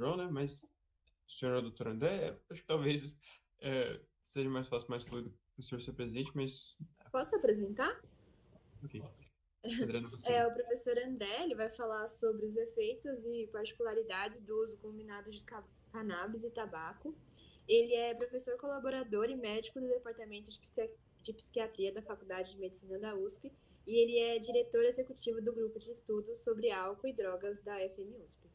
João, né? Mas o senhor é o doutor André, acho que talvez seja mais fácil, mais fluido o senhor ser presente, mas Posso apresentar? ok. André não É conseguiu. o professor André, ele vai falar sobre os efeitos e particularidades do uso combinado de cannabis e tabaco. Ele é professor colaborador e médico do Departamento de Psiquiatria da Faculdade de Medicina da USP e ele é diretor executivo do Grupo de Estudos sobre Álcool e Drogas da FMUSP.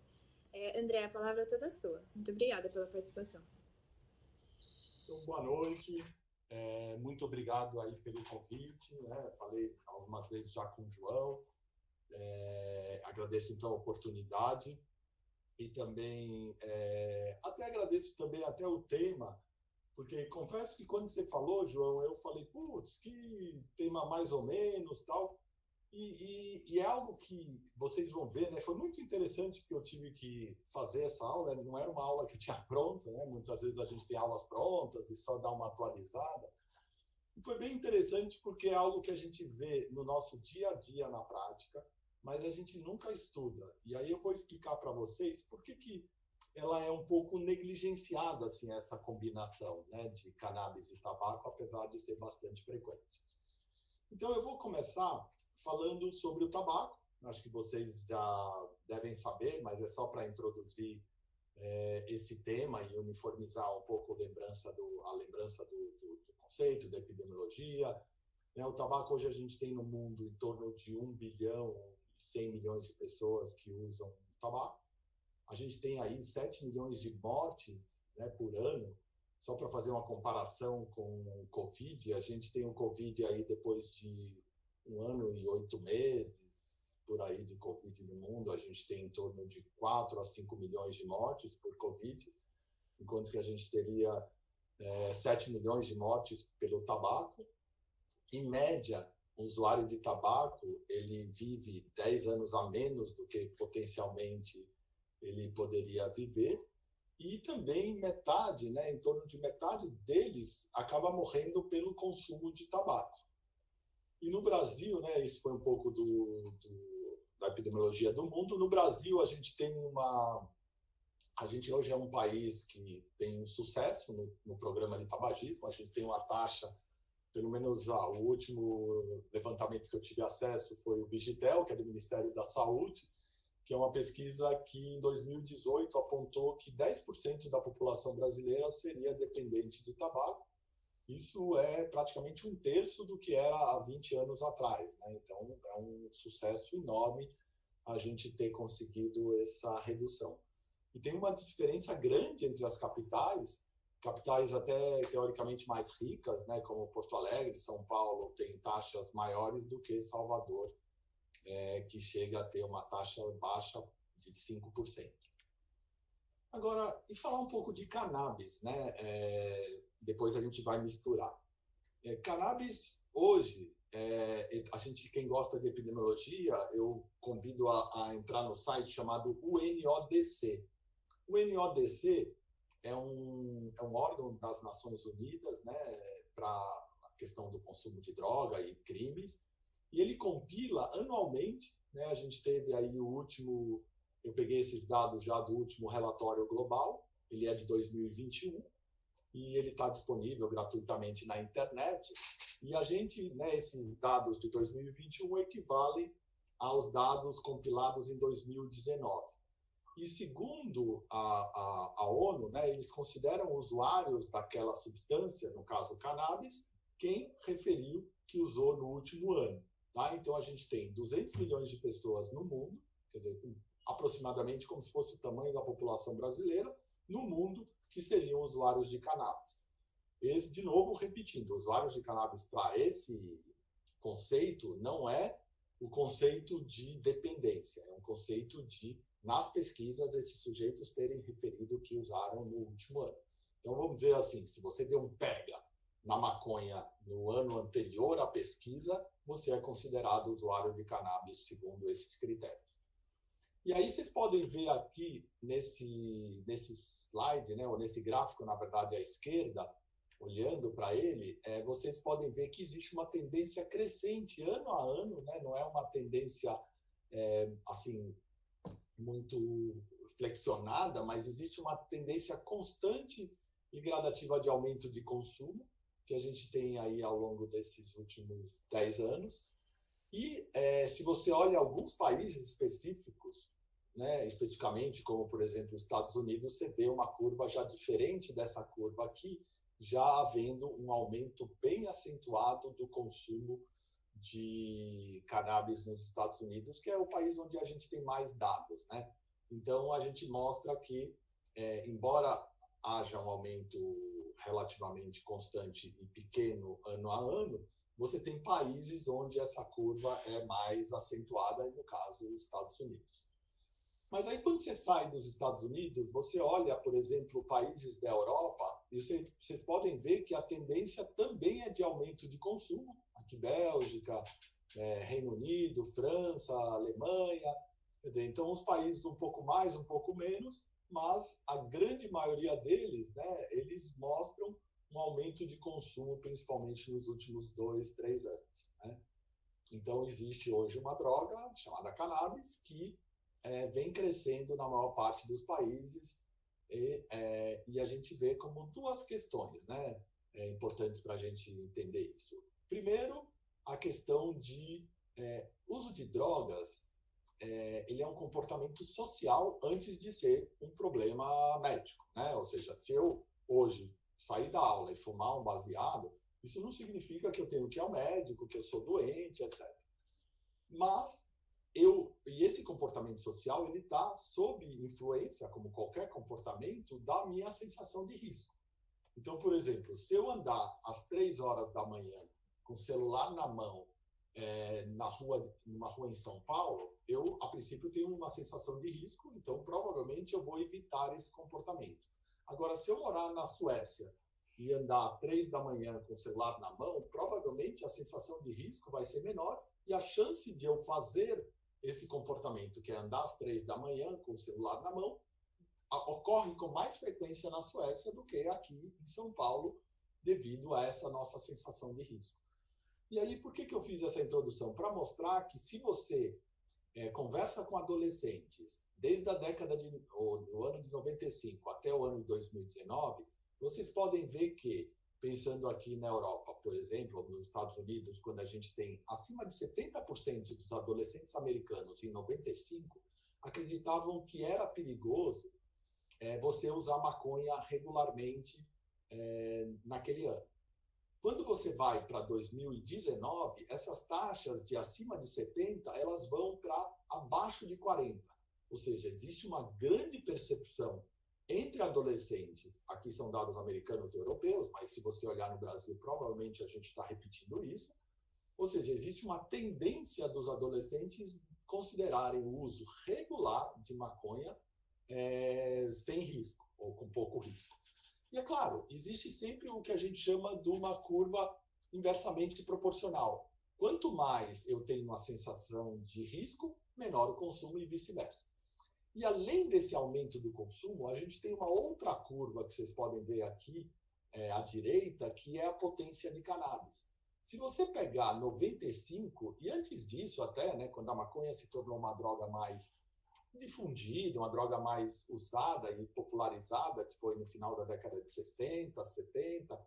André, a palavra é toda sua. Muito obrigada pela participação. Então, boa noite. Muito obrigado aí pelo convite, né? Falei algumas vezes já com o João. Agradeço então a oportunidade e também até agradeço também até o tema, porque confesso que quando você falou, João, eu falei, putz, que tema mais ou menos, tal. E é algo que vocês vão ver, né? Foi muito interessante que eu tive que fazer essa aula, não era uma aula que tinha pronta, né? Muitas vezes a gente tem aulas prontas e só dá uma atualizada. E foi bem interessante porque é algo que a gente vê no nosso dia a dia na prática, mas a gente nunca estuda. E aí eu vou explicar para vocês por que ela é um pouco negligenciada, assim, essa combinação, né, de cannabis e tabaco, apesar de ser bastante frequente. Então, eu vou começar falando sobre o tabaco. Acho que vocês já devem saber, mas é só para introduzir esse tema e uniformizar um pouco a lembrança do conceito, da epidemiologia. O tabaco, hoje, a gente tem no mundo em torno de 1 bilhão e 100 milhões de pessoas que usam tabaco. A gente tem aí 7 milhões de mortes, né, por ano. Só para fazer uma comparação com o Covid, a gente tem o Covid aí depois de 1 ano e 8 meses, por aí, de Covid no mundo, a gente tem em torno de 4 a 5 milhões de mortes por Covid, enquanto que a gente teria 7 milhões de mortes pelo tabaco. Em média, o usuário de tabaco, ele vive 10 anos a menos do que potencialmente ele poderia viver. E também metade, né, em torno de metade deles acaba morrendo pelo consumo de tabaco. E no Brasil, né, isso foi um pouco da epidemiologia do mundo. No Brasil, a gente hoje é um país que tem um sucesso no programa de tabagismo. A gente tem uma taxa, pelo menos o último levantamento que eu tive acesso foi o Vigitel, que é do Ministério da Saúde, que é uma pesquisa que em 2018 apontou que 10% da população brasileira seria dependente de tabaco. Isso é praticamente 1/3 do que era há 20 anos atrás, né? Então, é um sucesso enorme a gente ter conseguido essa redução. E tem uma diferença grande entre as capitais até teoricamente mais ricas, né, como Porto Alegre, São Paulo, tem taxas maiores do que Salvador, que chega a ter uma taxa baixa de 5%. Agora, e falar um pouco de cannabis, né? Depois a gente vai misturar. Cannabis, hoje, a gente, quem gosta de epidemiologia, eu convido a entrar no site chamado UNODC. O UNODC é um órgão das Nações Unidas, né, para a questão do consumo de droga e crimes, e ele compila anualmente, né, a gente teve aí o último, eu peguei esses dados já do último relatório global, ele é de 2021, e ele está disponível gratuitamente na internet, e a gente, né, esses dados de 2021 equivalem aos dados compilados em 2019. E segundo a ONU, né, eles consideram usuários daquela substância, no caso cannabis, quem referiu que usou no último ano. Tá? Então, a gente tem 200 milhões de pessoas no mundo, quer dizer, aproximadamente como se fosse o tamanho da população brasileira, no mundo, que seriam usuários de cannabis. Esse, de novo, repetindo, usuários de cannabis para esse conceito não é o conceito de dependência, é um conceito de, nas pesquisas, esses sujeitos terem referido que usaram no último ano. Então, vamos dizer assim, se você deu um pega na maconha no ano anterior à pesquisa, você é considerado usuário de cannabis segundo esses critérios. E aí vocês podem ver aqui nesse slide, né, ou nesse gráfico, na verdade, à esquerda, olhando para ele, vocês podem ver que existe uma tendência crescente ano a ano, né, não é uma tendência assim muito flexionada, mas existe uma tendência constante e gradativa de aumento de consumo, que a gente tem aí ao longo desses últimos 10 anos. E se você olha alguns países específicos, né, especificamente como, por exemplo, os Estados Unidos, você vê uma curva já diferente dessa curva aqui, já havendo um aumento bem acentuado do consumo de cannabis nos Estados Unidos, que é o país onde a gente tem mais dados, né? Então, a gente mostra que, embora haja um aumento relativamente constante e pequeno ano a ano, você tem países onde essa curva é mais acentuada, e no caso, os Estados Unidos. Mas aí, quando você sai dos Estados Unidos, você olha, por exemplo, países da Europa, e vocês podem ver que a tendência também é de aumento de consumo. Aqui, Bélgica, Reino Unido, França, Alemanha. Quer dizer, então, os países um pouco mais, um pouco menos, mas a grande maioria deles, né, eles mostram um aumento de consumo, principalmente nos últimos 2, 3 anos. Né? Então, existe hoje uma droga chamada cannabis que vem crescendo na maior parte dos países e a gente vê como duas questões, né, importantes para a gente entender isso. Primeiro, a questão de uso de drogas, ele é um comportamento social antes de ser um problema médico, né? Ou seja, se eu hoje sair da aula e fumar um baseado, isso não significa que eu tenho que ir ao médico, que eu sou doente, etc. Mas e esse comportamento social, ele está sob influência, como qualquer comportamento, da minha sensação de risco. Então, por exemplo, se eu andar às 3 horas da manhã com o celular na mão, numa rua em São Paulo, eu, a princípio, tenho uma sensação de risco, então provavelmente eu vou evitar esse comportamento. Agora, se eu morar na Suécia e andar às 3 da manhã com o celular na mão, provavelmente a sensação de risco vai ser menor e a chance de eu fazer esse comportamento, que é andar às 3 da manhã com o celular na mão, ocorre com mais frequência na Suécia do que aqui em São Paulo, devido a essa nossa sensação de risco. E aí, por que eu fiz essa introdução? Para mostrar que se você conversa com adolescentes desde a década do ano de 95 até o ano de 2019, vocês podem ver que, pensando aqui na Europa, por exemplo, ou nos Estados Unidos, quando a gente tem acima de 70% dos adolescentes americanos em 95, acreditavam que era perigoso você usar maconha regularmente naquele ano. Quando você vai para 2019, essas taxas de acima de 70, elas vão para abaixo de 40. Ou seja, existe uma grande percepção entre adolescentes, aqui são dados americanos e europeus, mas se você olhar no Brasil, provavelmente a gente está repetindo isso. Ou seja, existe uma tendência dos adolescentes considerarem o uso regular de maconha sem risco, ou com pouco risco. E é claro, existe sempre o que a gente chama de uma curva inversamente proporcional. Quanto mais eu tenho uma sensação de risco, menor o consumo e vice-versa. E além desse aumento do consumo, a gente tem uma outra curva que vocês podem ver aqui à direita, que é a potência de cannabis. Se você pegar 95, e antes disso até, né, quando a maconha se tornou uma droga mais difundida, uma droga mais usada e popularizada, que foi no final da década de 60, 70,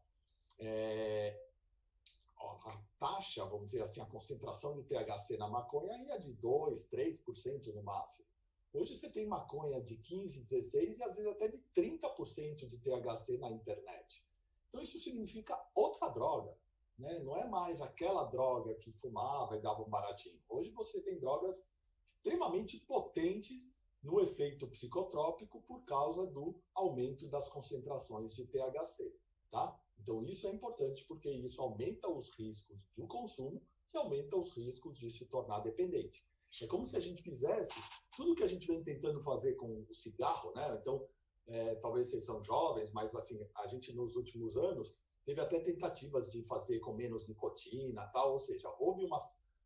a taxa, vamos dizer assim, a concentração de THC na maconha ia de 2%, 3% no máximo. Hoje você tem maconha de 15%, 16% e às vezes até de 30% de THC na internet. Então isso significa outra droga, né? Não é mais aquela droga que fumava e dava um baratinho. Hoje você tem drogas extremamente potentes no efeito psicotrópico por causa do aumento das concentrações de THC, tá? Então isso é importante porque isso aumenta os riscos do consumo e aumenta os riscos de se tornar dependente. É como se a gente fizesse tudo que a gente vem tentando fazer com o cigarro, né? Então, talvez vocês são jovens, mas assim, a gente nos últimos anos teve até tentativas de fazer com menos nicotina, tal, ou seja, houve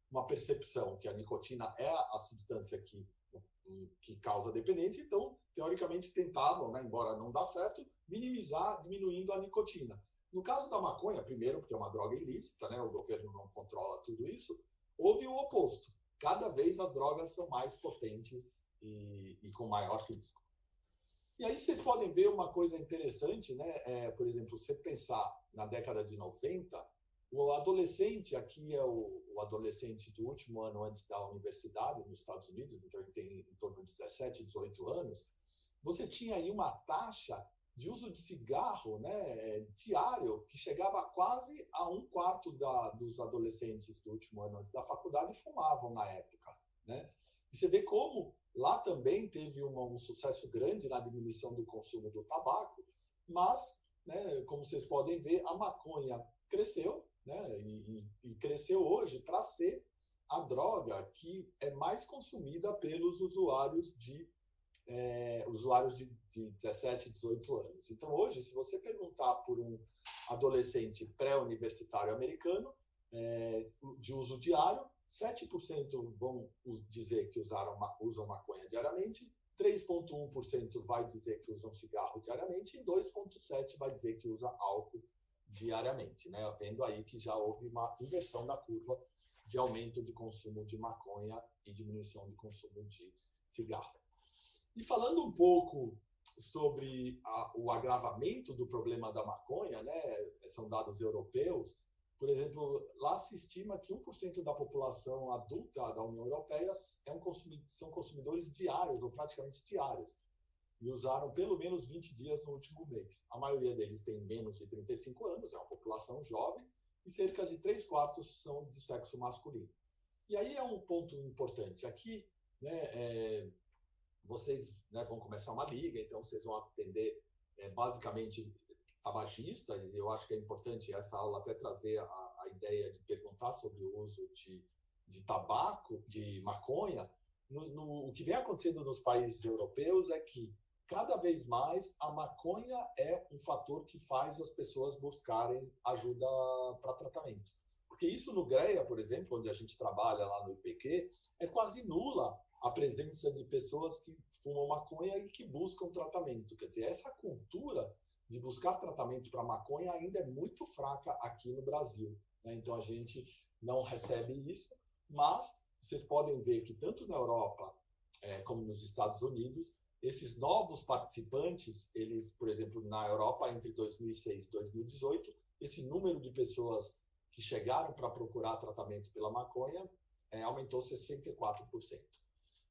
uma percepção que a nicotina é a substância que causa dependência, então, teoricamente, tentavam, né, embora não dá certo, minimizar, diminuindo a nicotina. No caso da maconha, primeiro, porque é uma droga ilícita, né, o governo não controla tudo isso, houve o oposto. Cada vez as drogas são mais potentes e com maior risco. E aí vocês podem ver uma coisa interessante, né? Por exemplo, você pensar na década de 90, o adolescente, aqui é o adolescente do último ano antes da universidade, nos Estados Unidos, então ele tem em torno de 17, 18 anos, você tinha aí uma taxa de uso de cigarro, né, diário, que chegava quase a 1/4 dos adolescentes do último ano antes da faculdade fumavam na época, né? E você vê como lá também teve um sucesso grande na diminuição do consumo do tabaco, mas, né, como vocês podem ver, a maconha cresceu, né, e cresceu hoje para ser a droga que é mais consumida pelos usuários de 17, 18 anos. Então, hoje, se você perguntar por um adolescente pré-universitário americano de uso diário, 7% vão dizer que usam maconha diariamente, 3,1% vai dizer que usam cigarro diariamente e 2,7% vai dizer que usa álcool diariamente, né? Vendo aí que já houve uma inversão da curva de aumento de consumo de maconha e diminuição de consumo de cigarro. E falando um pouco sobre o agravamento do problema da maconha, né? São dados europeus. Por exemplo, lá se estima que 1% da população adulta da União Europeia são consumidores diários, ou praticamente diários, e usaram pelo menos 20 dias no último mês. A maioria deles tem menos de 35 anos, é uma população jovem, e cerca de 3/4 são de sexo masculino. E aí é um ponto importante. Aqui, né, vocês, né, vão começar uma liga, então vocês vão atender basicamente tabagistas, e eu acho que é importante essa aula até trazer a ideia de perguntar sobre o uso de tabaco, de maconha. O que vem acontecendo nos países europeus é que cada vez mais a maconha é um fator que faz as pessoas buscarem ajuda para tratamento. Porque isso no GREA, por exemplo, onde a gente trabalha lá no IPQ, é quase nula a presença de pessoas que fumam maconha e que buscam tratamento. Quer dizer, essa cultura de buscar tratamento para maconha ainda é muito fraca aqui no Brasil, né? Então a gente não recebe isso, mas vocês podem ver que tanto na Europa como nos Estados Unidos, esses novos participantes, eles, por exemplo, na Europa, entre 2006 e 2018, esse número de pessoas que chegaram para procurar tratamento pela maconha aumentou 64%.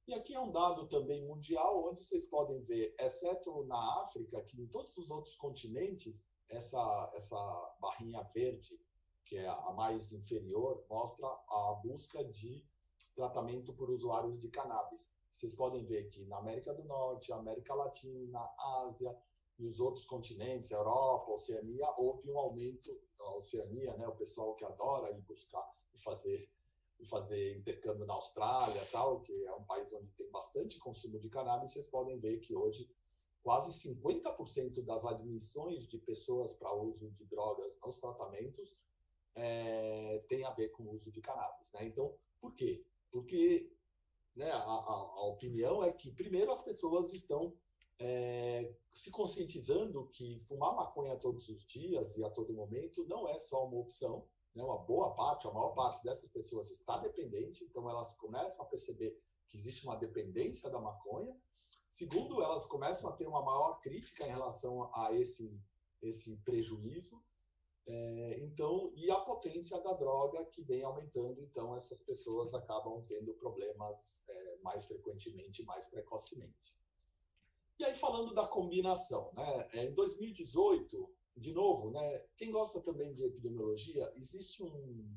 E aqui é um dado também mundial, onde vocês podem ver, exceto na África, que em todos os outros continentes, essa barrinha verde, que é a mais inferior, mostra a busca de tratamento por usuários de cannabis. Vocês podem ver que na América do Norte, América Latina, Ásia e os outros continentes, Europa, Oceania, houve um aumento. A Oceania, né, o pessoal que adora ir buscar e fazer intercâmbio na Austrália, tal, que é um país onde tem bastante consumo de cannabis, vocês podem ver que hoje quase 50% das admissões de pessoas para uso de drogas nos tratamentos tem a ver com o uso de cannabis, né? Então, por quê? Porque, né, a opinião é que, primeiro, as pessoas estão se conscientizando que fumar maconha todos os dias e a todo momento não é só uma opção, né? Uma boa parte, a maior parte dessas pessoas está dependente, então elas começam a perceber que existe uma dependência da maconha. Segundo, elas começam a ter uma maior crítica em relação a esse prejuízo. Então, e a potência da droga que vem aumentando, então essas pessoas acabam tendo problemas mais frequentemente, mais precocemente. E aí, falando da combinação, né? Em 2018, de novo, né? Quem gosta também de epidemiologia, existe um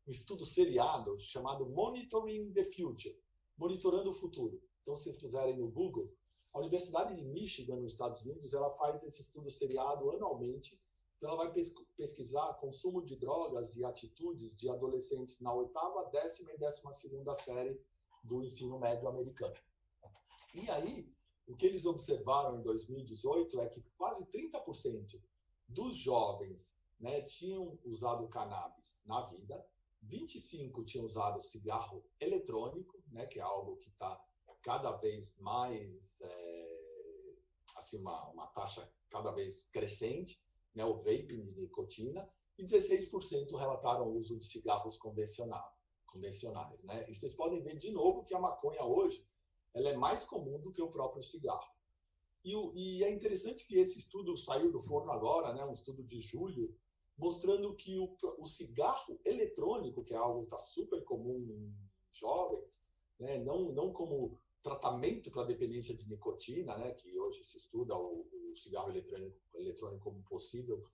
estudo seriado chamado Monitoring the Future, monitorando o futuro. Então, se vocês puserem no Google, a Universidade de Michigan, nos Estados Unidos, ela faz esse estudo seriado anualmente. Então, ela vai pesquisar consumo de drogas e atitudes de adolescentes na 8ª, 10ª e 12ª série do ensino médio americano. E aí, o que eles observaram em 2018 é que quase 30% dos jovens, né, tinham usado cannabis na vida, 25% tinham usado cigarro eletrônico, né, que é algo que está cada vez mais, assim, uma taxa cada vez crescente, né, o vaping de nicotina, e 16% relataram o uso de cigarros convencionais, né? E vocês podem ver de novo que a maconha hoje ela é mais comum do que o próprio cigarro. E é interessante que esse estudo saiu do forno agora, né, um estudo de julho, mostrando que o cigarro eletrônico, que é algo que está super comum em jovens, né, não como tratamento para dependência de nicotina, né, que hoje se estuda o cigarro eletrônico como possível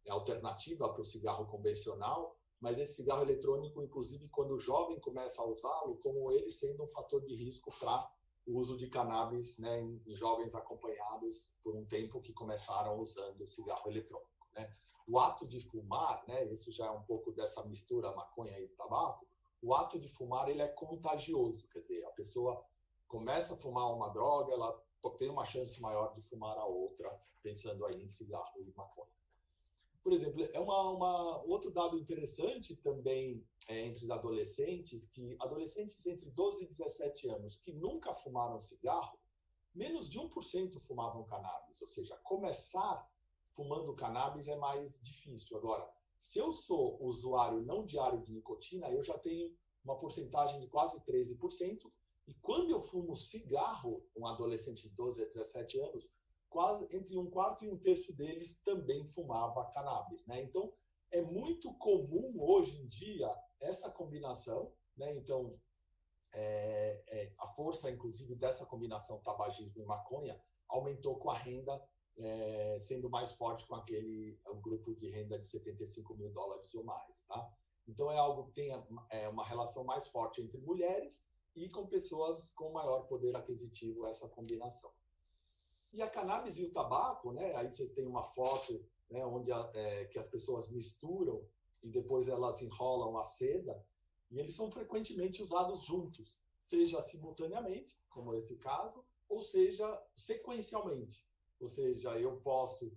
alternativa para o cigarro convencional, mas esse cigarro eletrônico, inclusive, quando o jovem começa a usá-lo, como ele sendo um fator de risco para o uso de cannabis, né, em jovens acompanhados por um tempo que começaram usando o cigarro eletrônico, né. O ato de fumar, né, isso já é um pouco dessa mistura maconha e tabaco, o ato de fumar ele é contagioso, quer dizer, a pessoa começa a fumar uma droga, ela tem uma chance maior de fumar a outra, pensando aí em cigarro e maconha. Por exemplo, outro dado interessante também entre os adolescentes, que adolescentes entre 12 e 17 anos que nunca fumaram cigarro, menos de 1% fumavam cannabis, ou seja, começar fumando cannabis é mais difícil. Agora, se eu sou usuário não diário de nicotina, eu já tenho uma porcentagem de quase 13%, e quando eu fumo cigarro, um adolescente de 12 a 17 anos, quase entre um quarto e um terço deles também fumava cannabis, né? Então, é muito comum hoje em dia essa combinação, né? Então, a força, inclusive, dessa combinação tabagismo e maconha aumentou com a renda sendo mais forte com um grupo de renda de $75 mil ou mais, tá? Então, é algo que tem uma relação mais forte entre mulheres e com pessoas com maior poder aquisitivo, essa combinação. E a cannabis e o tabaco, né? Aí vocês têm uma foto, né, onde que as pessoas misturam e depois elas enrolam a seda, e eles são frequentemente usados juntos, seja simultaneamente, como esse caso, ou seja sequencialmente. Ou seja, eu posso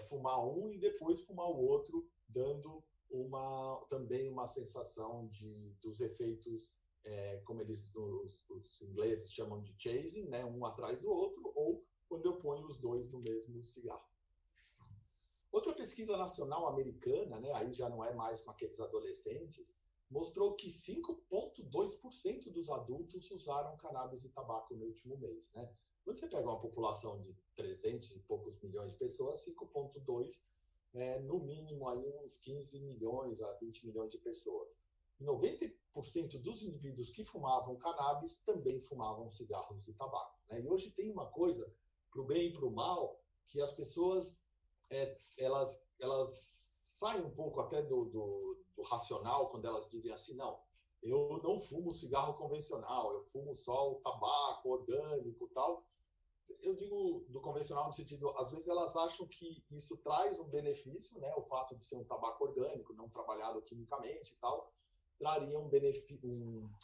fumar um e depois fumar o outro, dando também uma sensação dos efeitos, como os ingleses chamam de chasing, né, um atrás do outro, ou quando eu ponho os dois no mesmo cigarro. Outra pesquisa nacional americana, né, aí já não é mais com aqueles adolescentes, mostrou que 5,2% dos adultos usaram cannabis e tabaco no último mês, né? Quando você pega uma população de 300 e poucos milhões de pessoas, 5,2 no mínimo aí uns 15 milhões a 20 milhões de pessoas. E 90% dos indivíduos que fumavam cannabis também fumavam cigarros de tabaco, né? E hoje tem uma coisa, para o bem e para o mal, que as pessoas elas saem um pouco até do racional quando elas dizem assim, não, eu não fumo cigarro convencional, eu fumo só o tabaco orgânico e tal. Eu digo do convencional no sentido, às vezes elas acham que isso traz um benefício, né? O fato de ser um tabaco orgânico, não trabalhado quimicamente e tal, traria um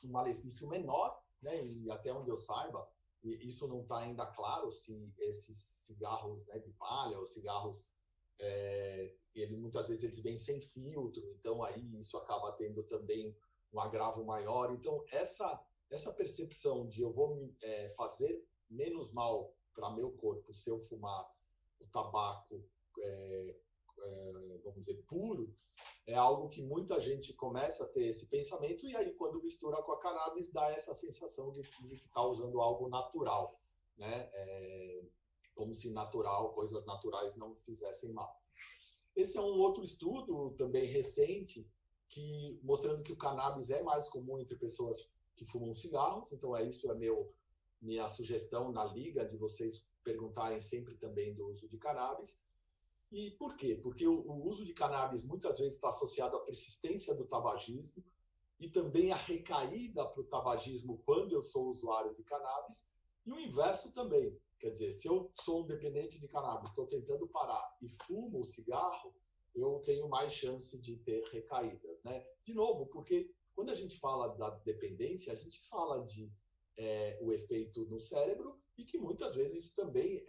malefício menor, né? E até onde eu saiba, e isso não está ainda claro se esses cigarros, né, de palha ou cigarros, muitas vezes eles vêm sem filtro, então aí isso acaba tendo também um agravo maior. Então essa percepção de eu vou fazer menos mal para meu corpo se eu fumar o tabaco, vamos dizer, puro, é algo que muita gente começa a ter esse pensamento, e aí quando mistura com a cannabis dá essa sensação de que está usando algo natural, né? Como se coisas naturais não fizessem mal. Esse é um outro estudo também recente, mostrando que o cannabis é mais comum entre pessoas que fumam cigarros. Então isso é minha sugestão na liga, de vocês perguntarem sempre também do uso de cannabis. E por quê? Porque o uso de cannabis muitas vezes está associado à persistência do tabagismo e também à recaída para o tabagismo quando eu sou usuário de cannabis, e o inverso também. Quer dizer, se eu sou um dependente de cannabis, estou tentando parar e fumo o cigarro, eu tenho mais chance de ter recaídas, né? De novo, porque quando a gente fala da dependência, a gente fala de o efeito no cérebro, e que muitas vezes isso também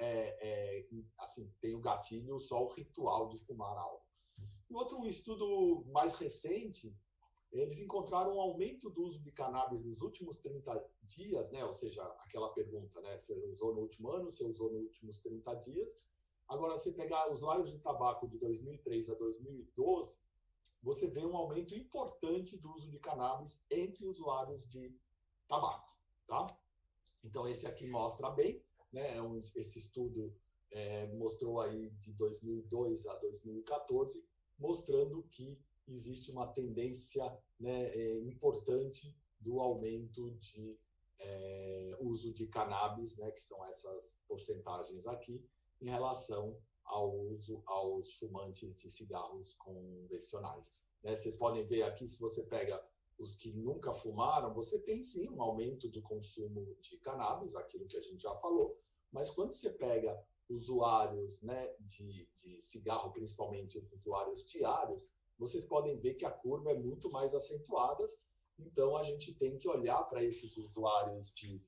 assim, tem o gatilho, só o ritual de fumar algo. E outro estudo mais recente, eles encontraram um aumento do uso de cannabis nos últimos 30 dias, né? Ou seja, aquela pergunta, né? Você usou no último ano, você usou nos últimos 30 dias. Agora, se pegar usuários de tabaco de 2003 a 2012, você vê um aumento importante do uso de cannabis entre usuários de tabaco, tá? Então, esse aqui mostra bem né? Esse estudo mostrou aí de 2002 a 2014, mostrando que existe uma tendência, né, importante do aumento de uso de cannabis, né, que são essas porcentagens aqui, em relação ao uso aos fumantes de cigarros convencionais. Né? Vocês podem ver aqui, se você pega os que nunca fumaram, você tem sim um aumento do consumo de cannabis, aquilo que a gente já falou, mas quando você pega usuários, né, de cigarro, principalmente os usuários diários, vocês podem ver que a curva é muito mais acentuada. Então, a gente tem que olhar para esses usuários de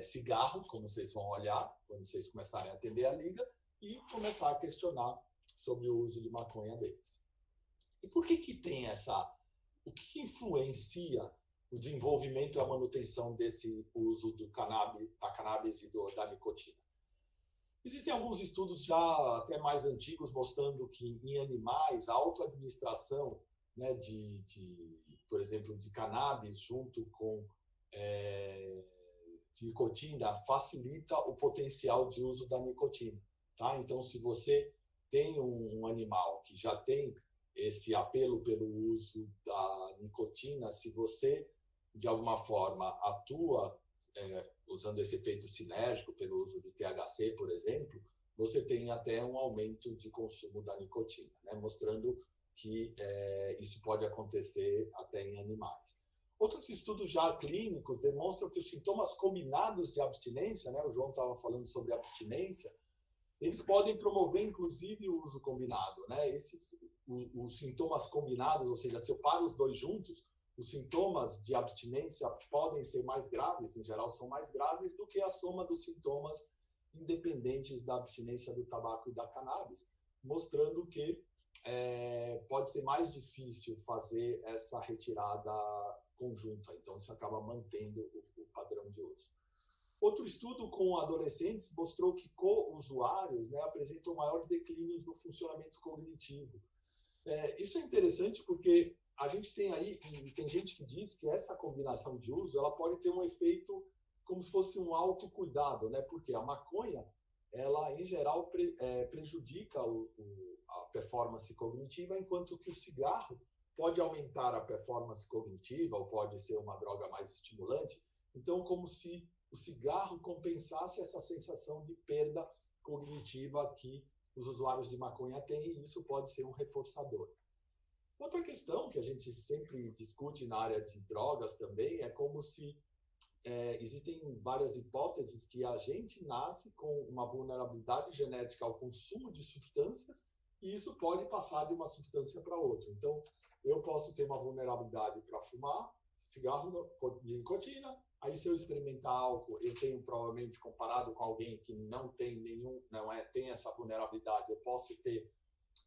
cigarro, como vocês vão olhar quando vocês começarem a atender a liga, e começar a questionar sobre o uso de maconha deles. E por que tem o que influencia o desenvolvimento e a manutenção desse uso da cannabis e da nicotina? Existem alguns estudos já até mais antigos mostrando que em animais a autoadministração, né, por exemplo, de cannabis junto com de nicotina facilita o potencial de uso da nicotina. Tá? Então, se você tem um animal que já tem esse apelo pelo uso da nicotina, se você, de alguma forma, atua usando esse efeito sinérgico pelo uso de THC, por exemplo, você tem até um aumento de consumo da nicotina, né? Mostrando que isso pode acontecer até em animais. Outros estudos já clínicos demonstram que os sintomas combinados de abstinência, né? O João estava falando sobre abstinência, eles podem promover, inclusive, o uso combinado, né? Os sintomas combinados, ou seja, se eu paro os dois juntos, os sintomas de abstinência podem ser mais graves, em geral são mais graves, do que a soma dos sintomas independentes da abstinência do tabaco e da cannabis, mostrando que pode ser mais difícil fazer essa retirada conjunta, então isso acaba mantendo o padrão de uso. Outro estudo com adolescentes mostrou que co-usuários, né, apresentam maiores declínios no funcionamento cognitivo. Isso é interessante porque a gente tem aí, e tem gente que diz que essa combinação de uso ela pode ter um efeito como se fosse um autocuidado, né? Porque a maconha, ela em geral prejudica a performance cognitiva, enquanto que o cigarro pode aumentar a performance cognitiva ou pode ser uma droga mais estimulante. Então, como se o cigarro compensasse essa sensação de perda cognitiva que os usuários de maconha têm, e isso pode ser um reforçador. Outra questão que a gente sempre discute na área de drogas também é como se existem várias hipóteses que a gente nasce com uma vulnerabilidade genética ao consumo de substâncias e isso pode passar de uma substância para outra. Então, eu posso ter uma vulnerabilidade para fumar cigarro de nicotina, aí se eu experimentar álcool, eu tenho provavelmente, comparado com alguém que não tem tem essa vulnerabilidade, eu posso ter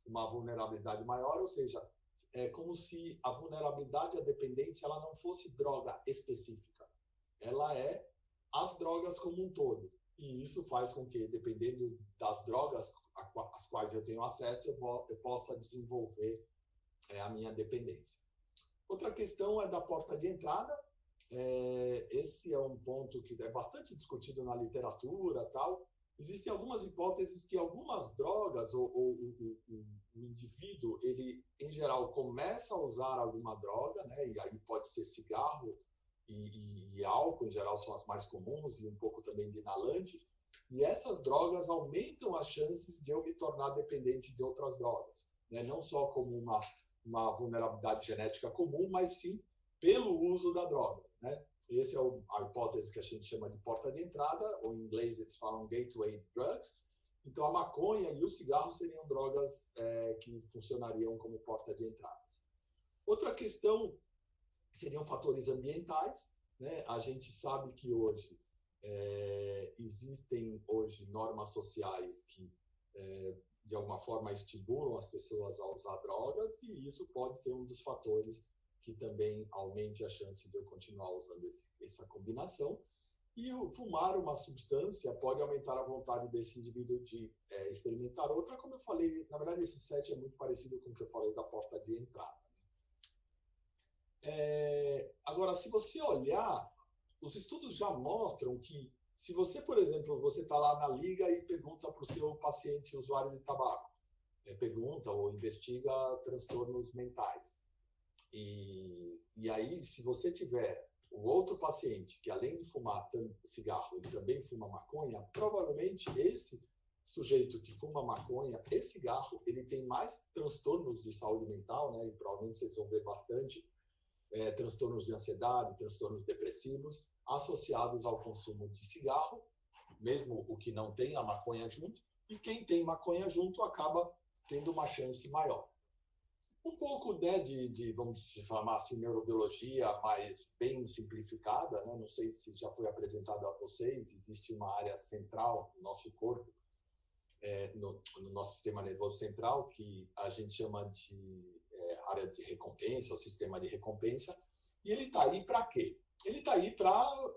uma vulnerabilidade maior, ou seja, é como se a vulnerabilidade à dependência ela não fosse droga específica. Ela é as drogas como um todo. E isso faz com que, dependendo das drogas às quais eu tenho acesso, eu possa desenvolver a minha dependência. Outra questão é da porta de entrada. Esse é um ponto que é bastante discutido na literatura, tal. Existem algumas hipóteses que algumas drogas, ou o indivíduo, ele, em geral, começa a usar alguma droga, né? E aí pode ser cigarro e álcool, em geral, são as mais comuns, e um pouco também de inalantes, e essas drogas aumentam as chances de eu me tornar dependente de outras drogas, né? Não só como uma vulnerabilidade genética comum, mas sim pelo uso da droga, né? Essa é a hipótese que a gente chama de porta de entrada, ou em inglês eles falam gateway drugs. Então, a maconha e o cigarro seriam drogas que funcionariam como porta de entrada. Outra questão seriam fatores ambientais, né? A gente sabe que hoje existem normas sociais que, de alguma forma, estimulam as pessoas a usar drogas, e isso pode ser um dos fatores que também aumente a chance de eu continuar usando essa combinação. E fumar uma substância pode aumentar a vontade desse indivíduo de experimentar outra, como eu falei, na verdade esse set é muito parecido com o que eu falei da porta de entrada. Agora, se você olhar, os estudos já mostram que Se você, por exemplo, você está lá na liga e pergunta para o seu paciente usuário de tabaco, pergunta ou investiga transtornos mentais. E aí, se você tiver o outro paciente que, além de fumar cigarro, ele também fuma maconha, provavelmente esse sujeito que fuma maconha e cigarro, ele tem mais transtornos de saúde mental, né? E provavelmente vocês vão ver bastante transtornos de ansiedade, transtornos depressivos associados ao consumo de cigarro, mesmo o que não tem a maconha junto, e quem tem maconha junto acaba tendo uma chance maior. Um pouco, né, vamos chamar assim, neurobiologia, mas bem simplificada, né? Não sei se já foi apresentado a vocês, existe uma área central no nosso corpo, no nosso sistema nervoso central, que a gente chama de área de recompensa, o sistema de recompensa, e ele está aí para quê? Ele está aí,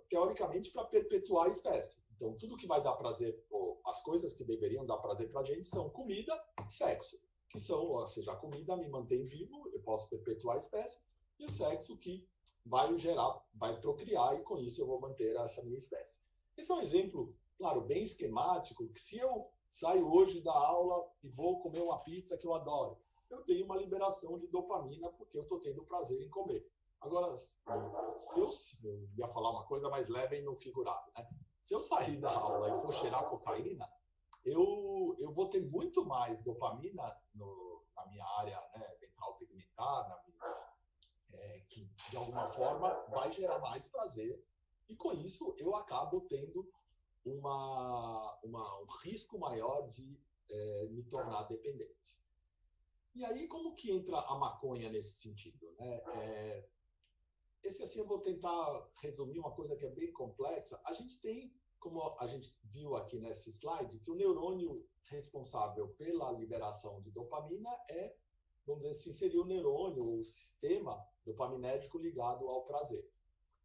teoricamente, para perpetuar a espécie. Então, tudo que vai dar prazer, ou as coisas que deveriam dar prazer para a gente são comida e sexo, que são, ou seja, a comida me mantém vivo, eu posso perpetuar a espécie, e o sexo que vai gerar, vai procriar, e com isso eu vou manter essa minha espécie. Esse é um exemplo, claro, bem esquemático, que se eu saio hoje da aula e vou comer uma pizza que eu adoro, eu tenho uma liberação de dopamina porque eu estou tendo prazer em comer. Agora, se eu ia falar uma coisa mais leve e não figurado, né? Se eu sair da aula e for cheirar cocaína, eu vou ter muito mais dopamina na minha área, né, ventral tegmentar, que de alguma forma vai gerar mais prazer, e com isso eu acabo tendo um risco maior de me tornar dependente. E aí, como que entra a maconha nesse sentido, né? Assim, eu vou tentar resumir uma coisa que é bem complexa. A gente tem, como a gente viu aqui nesse slide, que o neurônio responsável pela liberação de dopamina vamos dizer assim, seria o neurônio, o sistema dopaminérgico ligado ao prazer.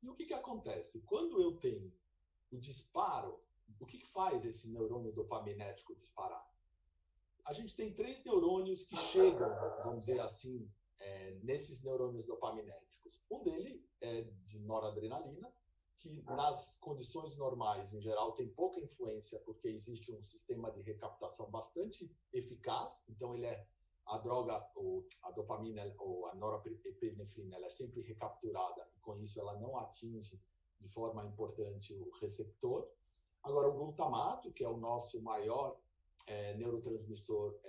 E o que acontece? Quando eu tenho o disparo, o que faz esse neurônio dopaminérgico disparar? A gente tem 3 neurônios que chegam, vamos dizer assim, nesses neurônios dopaminérgicos. Um deles é de noradrenalina, que nas condições normais, em geral, tem pouca influência, porque existe um sistema de recaptação bastante eficaz. Então, a droga, a dopamina ou a norepinefrina, ela é sempre recapturada, e com isso ela não atinge de forma importante o receptor. Agora, o glutamato, que é o nosso maior neurotransmissor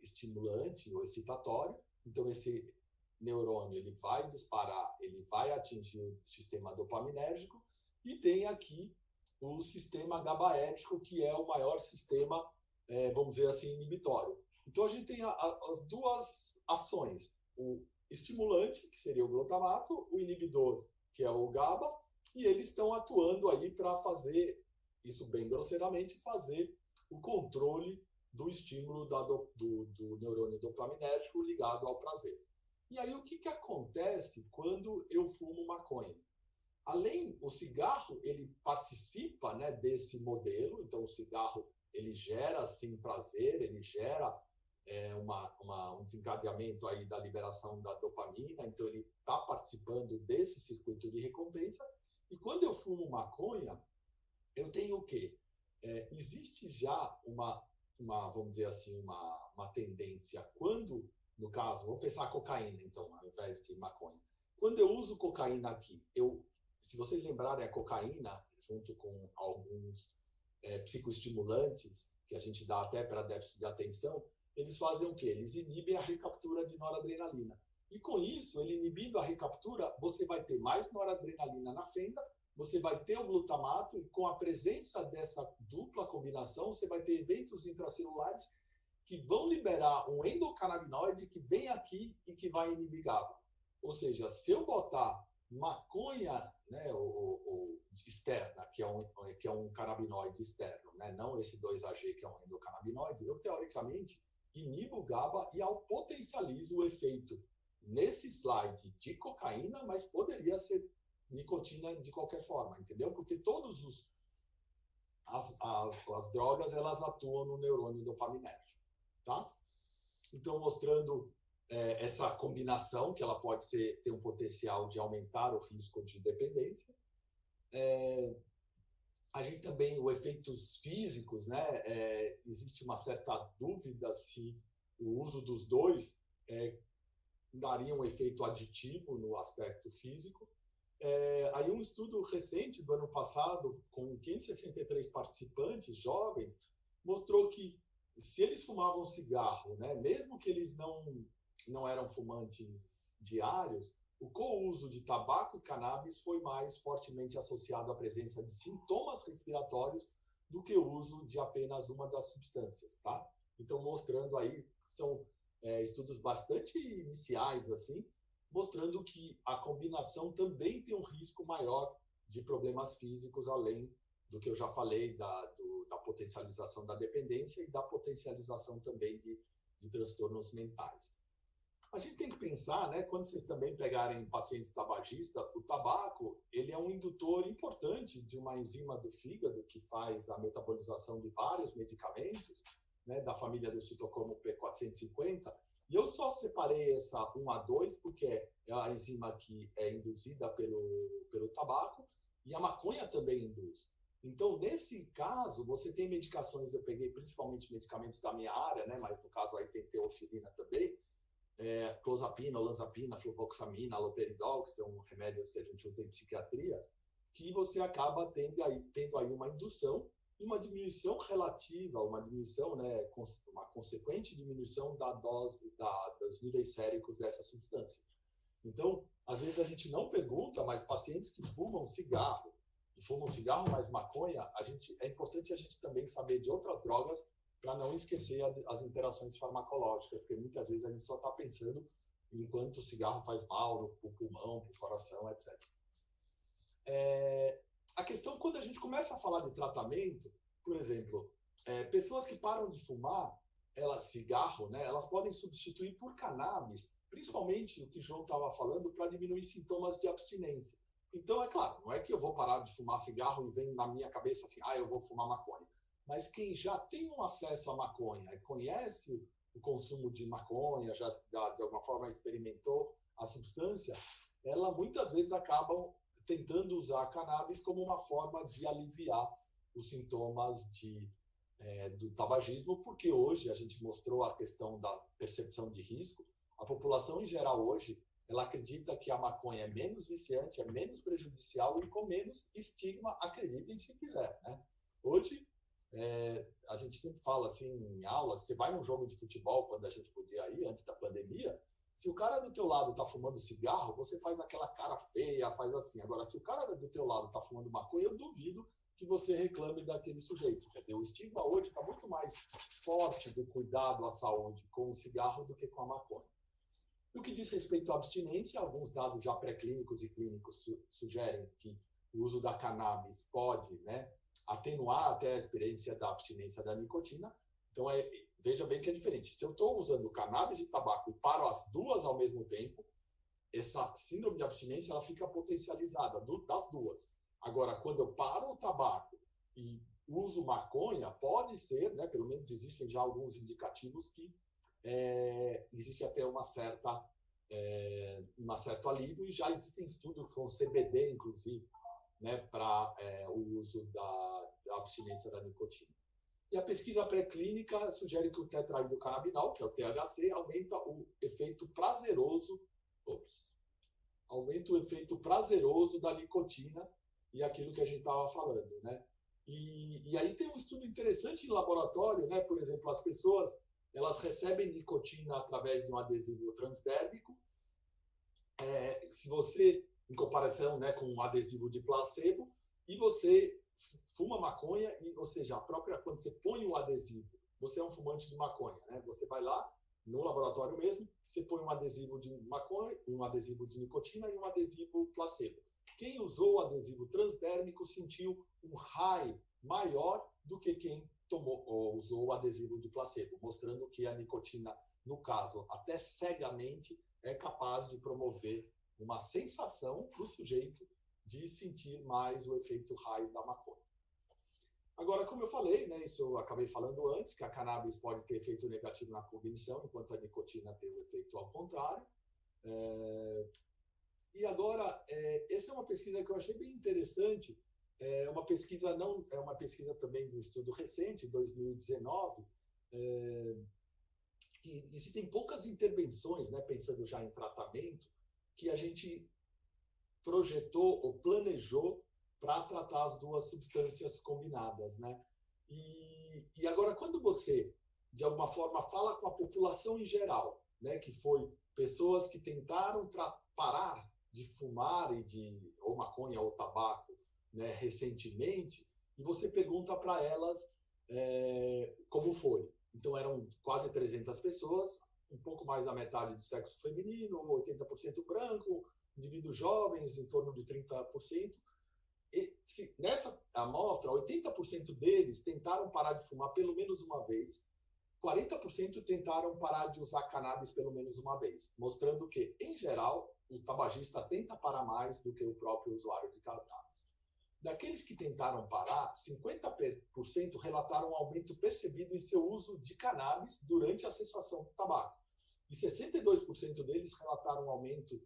estimulante ou excitatório, então esse neurônio ele vai disparar, ele vai atingir o sistema dopaminérgico, e tem aqui o sistema GABAérgico, que é o maior sistema, vamos dizer assim, inibitório. Então a gente tem as duas ações, o estimulante, que seria o glutamato, o inibidor, que é o GABA, e eles estão atuando aí para fazer, isso bem grosseiramente, fazer o controle do estímulo do neurônio dopaminérgico ligado ao prazer. E aí, o que acontece quando eu fumo maconha? Além, o cigarro, ele participa, né, desse modelo, então o cigarro, ele gera, sim, prazer, ele gera um desencadeamento aí da liberação da dopamina, então ele está participando desse circuito de recompensa. E quando eu fumo maconha, eu tenho o quê? Existe já vamos dizer assim, uma tendência, quando, no caso, vamos pensar cocaína, então, ao invés de maconha. Quando eu uso cocaína aqui, se vocês lembrarem, a cocaína, junto com alguns psicoestimulantes, que a gente dá até para déficit de atenção, eles fazem o quê? Eles inibem a recaptura de noradrenalina. E com isso, ele inibindo a recaptura, você vai ter mais noradrenalina na fenda, você vai ter o glutamato, e com a presença dessa dupla combinação, você vai ter eventos intracelulares que vão liberar um endocannabinoide que vem aqui e que vai inibir GABA. Ou seja, se eu botar maconha, né, ou externa, que é um canabinoide externo, né, não esse 2-AG, que é um endocannabinoide, eu, teoricamente, inibo o GABA e potencializo o efeito nesse slide de cocaína, mas poderia ser nicotina de qualquer forma, entendeu? Porque todas as drogas, elas atuam no neurônio dopaminérgico, tá? Então, mostrando essa combinação, que ela pode ter um potencial de aumentar o risco de dependência. A gente também, os efeitos físicos, né? Existe uma certa dúvida se o uso dos dois daria um efeito aditivo no aspecto físico. Aí um estudo recente do ano passado, com 563 participantes jovens, mostrou que se eles fumavam cigarro, né, mesmo que eles não eram fumantes diários, o co-uso de tabaco e cannabis foi mais fortemente associado à presença de sintomas respiratórios do que o uso de apenas uma das substâncias, tá? Então, mostrando aí, são estudos bastante iniciais, assim, mostrando que a combinação também tem um risco maior de problemas físicos, além do que eu já falei, da potencialização da dependência e da potencialização também de transtornos mentais. A gente tem que pensar, né, quando vocês também pegarem pacientes tabagistas, o tabaco ele é um indutor importante de uma enzima do fígado que faz a metabolização de vários medicamentos, né, da família do citocromo P450, e eu só separei essa 1A2 porque é a enzima que é induzida pelo tabaco, e a maconha também induz. Então, nesse caso, você tem medicações, eu peguei principalmente medicamentos da minha área, né, mas no caso aí tem teofilina também, clozapina, olanzapina, fluvoxamina, haloperidol, que são remédios que a gente usa em psiquiatria, que você acaba tendo aí uma indução e uma diminuição relativa, uma diminuição, né, uma consequente diminuição da dose, dos níveis séricos dessa substância. Então, às vezes a gente não pergunta, mas pacientes que fumam cigarro mais maconha, é importante a gente também saber de outras drogas para não esquecer as interações farmacológicas, porque muitas vezes a gente só está pensando em quanto o cigarro faz mal no pulmão, no coração, etc. A questão, quando a gente começa a falar de tratamento, por exemplo, pessoas que param de fumar cigarro, né, elas podem substituir por cannabis, principalmente o que o João estava falando, para diminuir sintomas de abstinência. Então, é claro, não é que eu vou parar de fumar cigarro e vem na minha cabeça assim, eu vou fumar maconha. Mas quem já tem um acesso à maconha, conhece o consumo de maconha, já de alguma forma experimentou a substância, ela muitas vezes acabam tentando usar a cannabis como uma forma de aliviar os sintomas do tabagismo, porque hoje a gente mostrou a questão da percepção de risco. A população em geral hoje, ela acredita que a maconha é menos viciante, é menos prejudicial e com menos estigma, acreditem se quiser, né? Hoje, a gente sempre fala assim em aula, você vai num jogo de futebol, quando a gente podia ir, antes da pandemia, se o cara do teu lado está fumando cigarro, você faz aquela cara feia, faz assim. Agora, se o cara do teu lado está fumando maconha, eu duvido que você reclame daquele sujeito. Quer dizer, o estigma hoje está muito mais forte do cuidado à saúde com o cigarro do que com a maconha. No que diz respeito à abstinência, alguns dados já pré-clínicos e clínicos sugerem que o uso da cannabis pode, né, atenuar até a experiência da abstinência da nicotina. Então, veja bem que é diferente. Se eu estou usando cannabis e tabaco e paro as duas ao mesmo tempo, essa síndrome de abstinência ela fica potencializada das duas. Agora, quando eu paro o tabaco e uso maconha, pode ser, né, pelo menos existem já alguns indicativos que existe até um certo alívio, e já existem estudos com CBD, inclusive, né, para o uso da abstinência da nicotina. E a pesquisa pré-clínica sugere que o tetraidrocannabinol, que é o THC, aumenta o efeito prazeroso da nicotina e aquilo que a gente estava falando, né? E aí tem um estudo interessante em laboratório, né? Por exemplo, as pessoas elas recebem nicotina através de um adesivo transdérmico. Se você, em comparação, né, com um adesivo de placebo, e você fuma maconha, ou seja, quando você põe o adesivo, você é um fumante de maconha, né? Você vai lá no laboratório mesmo, você põe um adesivo de maconha, um adesivo de nicotina e um adesivo placebo. Quem usou o adesivo transdérmico sentiu um high maior do que quem usou o adesivo de placebo, mostrando que a nicotina, no caso, até cegamente, é capaz de promover uma sensação para o sujeito de sentir mais o efeito high da maconha. Agora, como eu falei, né, isso eu acabei falando antes, que a cannabis pode ter efeito negativo na cognição, enquanto a nicotina tem o efeito ao contrário. E agora, essa é uma pesquisa que eu achei bem interessante, É uma pesquisa não é uma pesquisa também de um estudo recente, 2019, que existem poucas intervenções, né, pensando já em tratamento, que a gente projetou ou planejou para tratar as duas substâncias combinadas, né? E agora, quando você, de alguma forma, fala com a população em geral, né, que foi pessoas que tentaram parar de fumar ou maconha ou tabaco, né, recentemente, e você pergunta para elas como foi. Então, eram quase 300 pessoas, um pouco mais da metade do sexo feminino, 80% branco, indivíduos jovens, em torno de 30%. Nessa amostra, 80% deles tentaram parar de fumar pelo menos uma vez, 40% tentaram parar de usar cannabis pelo menos uma vez, mostrando que, em geral, o tabagista tenta parar mais do que o próprio usuário de cannabis. Daqueles que tentaram parar, 50% relataram um aumento percebido em seu uso de cannabis durante a cessação do tabaco. E 62% deles relataram um aumento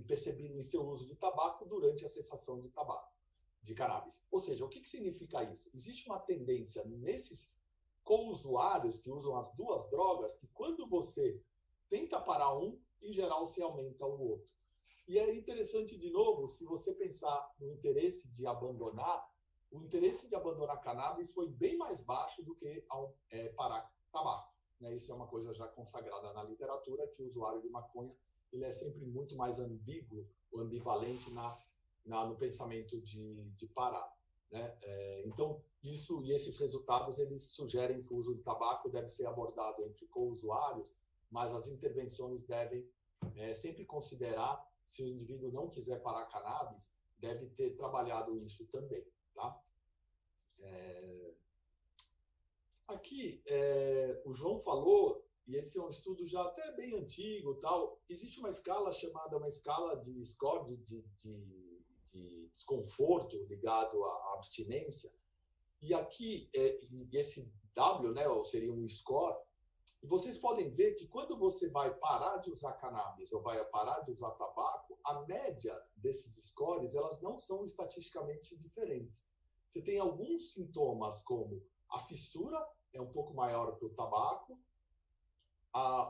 percebido em seu uso de tabaco durante a cessação de cannabis. Ou seja, o que significa isso? Existe uma tendência nesses co-usuários que usam as duas drogas que quando você tenta parar um, em geral se aumenta o outro. E é interessante, de novo, se você pensar no interesse de abandonar, o interesse de abandonar cannabis foi bem mais baixo do que parar tabaco. Né? Isso é uma coisa já consagrada na literatura, que o usuário de maconha ele é sempre muito mais ambíguo, ou ambivalente no pensamento de parar. Né? Então, isso e esses resultados eles sugerem que o uso de tabaco deve ser abordado entre co-usuários, mas as intervenções devem sempre considerar, se o indivíduo não quiser parar cannabis, deve ter trabalhado isso também. Tá? Aqui, o João falou, e esse é um estudo já até bem antigo, tal. Existe uma escala chamada uma escala de score de desconforto ligado à abstinência. E aqui, esse W, né, ou seria um score, e vocês podem ver que quando você vai parar de usar cannabis ou vai parar de usar tabaco, a média desses scores elas não são estatisticamente diferentes. Você tem alguns sintomas como a fissura é um pouco maior para o tabaco,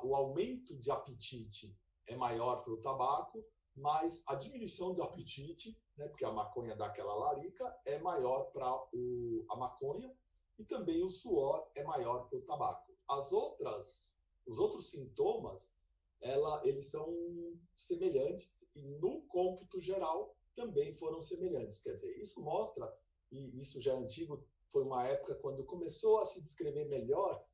o aumento de apetite é maior para o tabaco, mas a diminuição do apetite, né, porque a maconha dá aquela larica, é maior para a maconha, e também o suor é maior para o tabaco. Os outros sintomas, eles são semelhantes, e no cômputo geral também foram semelhantes. Quer dizer, isso mostra, e isso já é antigo, foi uma época quando começou a se descrever melhor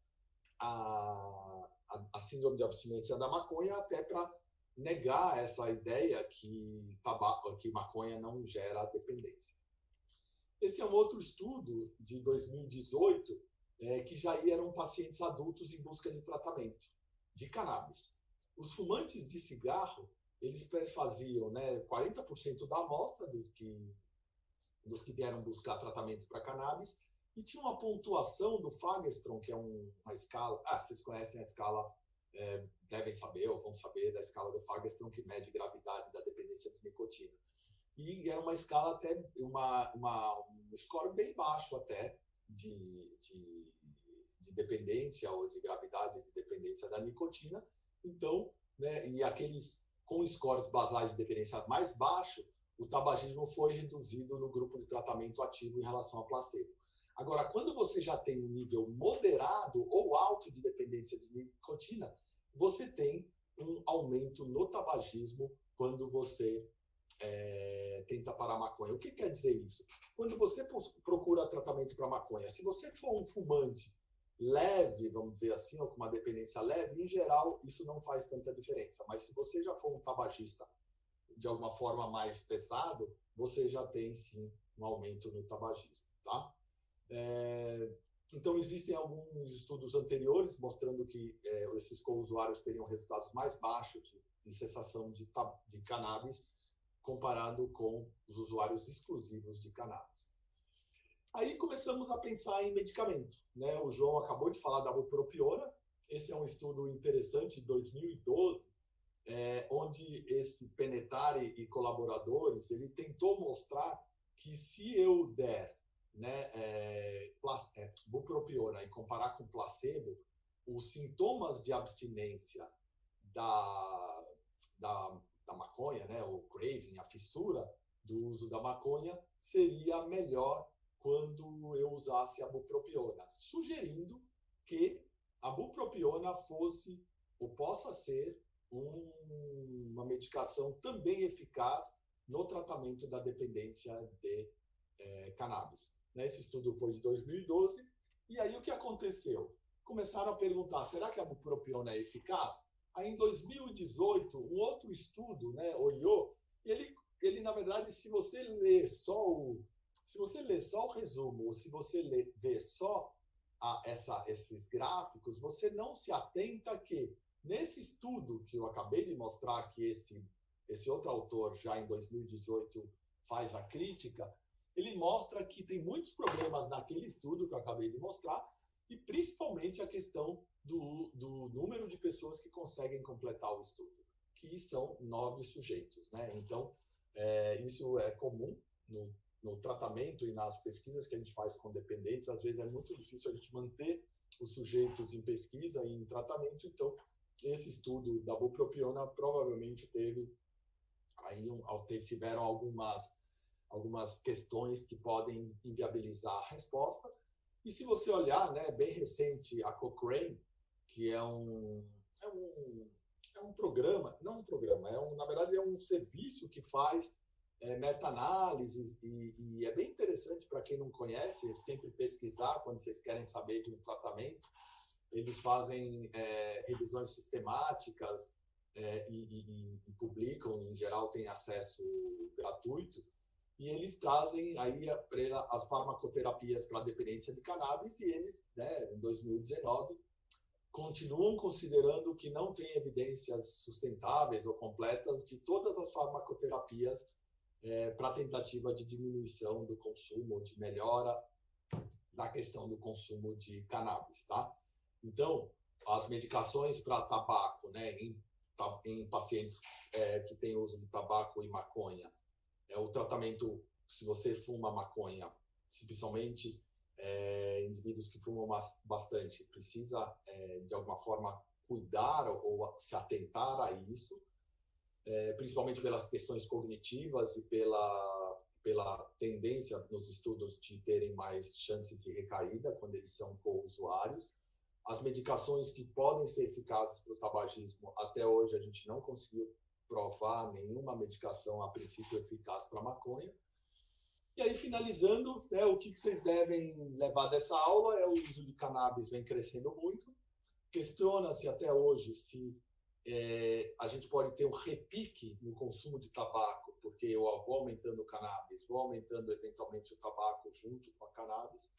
a síndrome de abstinência da maconha, até para negar essa ideia que maconha não gera dependência. Esse é um outro estudo de 2018, que já eram pacientes adultos em busca de tratamento de cannabis. Os fumantes de cigarro, eles perfaziam, né, 40% da amostra dos que vieram buscar tratamento para cannabis, e tinha uma pontuação do Fagerstrom, que é uma escala... vocês conhecem a escala, devem saber ou vão saber da escala do Fagerstrom, que mede gravidade da dependência de nicotina. E era uma escala até, um score bem baixo até, de dependência ou de gravidade de dependência da nicotina. Então, né, e aqueles com scores basais de dependência mais baixo, o tabagismo foi reduzido no grupo de tratamento ativo em relação a placebo. Agora, quando você já tem um nível moderado ou alto de dependência de nicotina, você tem um aumento no tabagismo quando você tenta parar a maconha. O que quer dizer isso? Quando você procura tratamento para maconha, se você for um fumante leve, vamos dizer assim, ou com uma dependência leve, em geral, isso não faz tanta diferença. Mas se você já for um tabagista de alguma forma mais pesado, você já tem, sim, um aumento no tabagismo, tá? Então, existem alguns estudos anteriores mostrando que esses co-usuários teriam resultados mais baixos de cessação de cannabis comparado com os usuários exclusivos de cannabis. Aí começamos a pensar em medicamento, né? O João acabou de falar da bupropiona. Esse é um estudo interessante de 2012, onde esse Penetari e colaboradores ele tentou mostrar que se eu der, né, bupropiona e comparar com placebo, os sintomas de abstinência da maconha, né, o craving, a fissura do uso da maconha, seria melhor quando eu usasse a bupropiona, sugerindo que a bupropiona fosse ou possa ser uma medicação também eficaz no tratamento da dependência de cannabis. Esse estudo foi de 2012, e aí o que aconteceu? Começaram a perguntar, será que a bupropiona é eficaz? Aí, em 2018, um outro estudo, né, olhou, e ele, na verdade, se você ler só o resumo, ou se você vê só esses gráficos, você não se atenta que, nesse estudo que eu acabei de mostrar, que esse outro autor, já em 2018, faz a crítica, ele mostra que tem muitos problemas naquele estudo que eu acabei de mostrar, e principalmente a questão do número de pessoas que conseguem completar o estudo, que são 9 sujeitos, né? Então, isso é comum no tratamento e nas pesquisas que a gente faz com dependentes. Às vezes é muito difícil a gente manter os sujeitos em pesquisa e em tratamento. Então, esse estudo da bupropiona provavelmente tiveram algumas questões que podem inviabilizar a resposta. E se você olhar, né, bem recente, a Cochrane, que é um programa, não um programa, na verdade é um serviço que faz meta-análises, e é bem interessante para quem não conhece, sempre pesquisar quando vocês querem saber de um tratamento. Eles fazem revisões sistemáticas e publicam, em geral tem acesso gratuito, e eles trazem aí as farmacoterapias para a dependência de cannabis, e eles, né, em 2019, continuam considerando que não tem evidências sustentáveis ou completas de todas as farmacoterapias para tentativa de diminuição do consumo, de melhora da questão do consumo de cannabis, tá? Então, as medicações para tabaco, né, em pacientes que têm uso de tabaco e maconha, o tratamento, se você fuma maconha, principalmente indivíduos que fumam bastante, precisa, de alguma forma, cuidar ou se atentar a isso, principalmente pelas questões cognitivas e pela tendência nos estudos de terem mais chances de recaída quando eles são co-usuários. As medicações que podem ser eficazes para o tabagismo, até hoje a gente não conseguiu provar nenhuma medicação a princípio eficaz para a maconha. E aí, finalizando, né, o que vocês devem levar dessa aula é o uso de cannabis vem crescendo muito. Questiona-se até hoje se a gente pode ter um repique no consumo de tabaco, porque eu vou aumentando o cannabis, vou aumentando eventualmente o tabaco junto com a cannabis.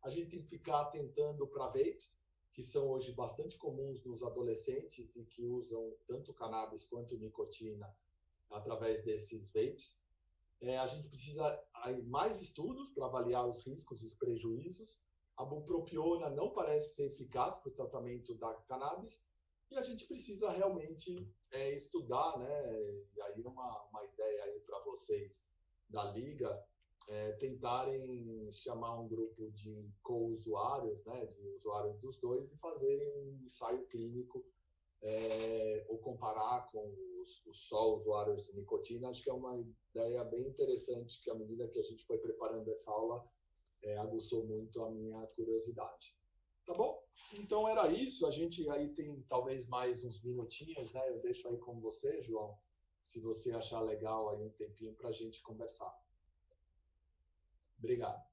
A gente tem que ficar atentando para vapes, que são hoje bastante comuns nos adolescentes e que usam tanto cannabis quanto nicotina através desses vapes. A gente precisa de mais estudos para avaliar os riscos e os prejuízos. A bupropiona não parece ser eficaz para o tratamento da cannabis, e a gente precisa realmente estudar, né? E aí uma ideia aí para vocês da Liga, tentarem chamar um grupo de co-usuários, né, de usuários dos dois, e fazerem um ensaio clínico ou comparar com só usuários de nicotina. Acho que é uma ideia bem interessante, que à medida que a gente foi preparando essa aula, aguçou muito a minha curiosidade. Tá bom? Então era isso. A gente aí tem talvez mais uns minutinhos, né? Eu deixo aí com você, João, se você achar legal aí um tempinho para a gente conversar. Obrigado.